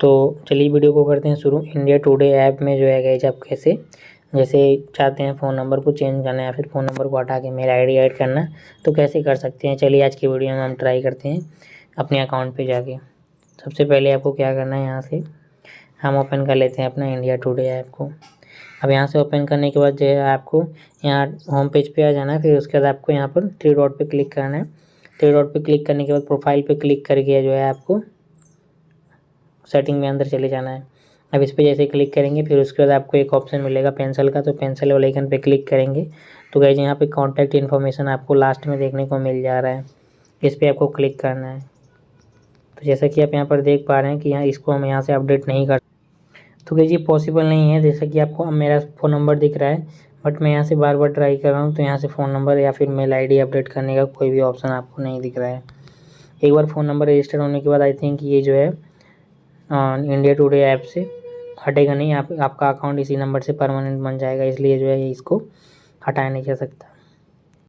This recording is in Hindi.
तो चलिए वीडियो को करते हैं शुरू। इंडिया टुडे ऐप में जो है गाइस आप कैसे जैसे चाहते हैं फ़ोन नंबर को चेंज करना या फिर फ़ोन नंबर को हटा के मेल आईडी ऐड करना, तो कैसे कर सकते हैं। चलिए आज की वीडियो में हम ट्राई करते हैं अपने अकाउंट पे जाके। सबसे पहले आपको क्या करना है, यहाँ से हम ओपन कर लेते हैं अपना इंडिया टुडे ऐप को। अब यहाँ से ओपन करने के बाद जो है आपको यहाँ होम पेज पे आ जाना है। फिर उसके बाद आपको यहाँ पर थ्री डॉट पे क्लिक करना है। थ्री डॉट पे क्लिक करने के बाद प्रोफाइल पे क्लिक करके जो है आपको सेटिंग में अंदर चले जाना है। अब इस पर जैसे क्लिक करेंगे फिर उसके बाद आपको एक ऑप्शन मिलेगा पेंसिल का, तो पेंसिल वाले आइकन पे क्लिक करेंगे तो गाइस यहाँ पे कॉन्टैक्ट इन्फॉर्मेशन आपको लास्ट में देखने को मिल जा रहा है। इस पर आपको क्लिक करना है। तो जैसा कि आप यहाँ पर देख पा रहे हैं कि यहाँ इसको हम यहाँ से अपडेट नहीं कर, तो गाइस ये पॉसिबल नहीं है। जैसा कि आपको अब मेरा फ़ोन नंबर दिख रहा है, बट मैं यहाँ से बार बार ट्राई कर रहा हूँ तो यहाँ से फ़ोन नंबर या फिर मेल आईडी अपडेट करने का कोई भी ऑप्शन आपको नहीं दिख रहा है। एक बार फ़ोन नंबर रजिस्टर होने के बाद आई थिंक ये जो है इंडिया टुडे ऐप से हटेगा नहीं। आपका अकाउंट इसी नंबर से परमानेंट बन जाएगा, इसलिए जो है इसको हटाया नहीं जा सकता।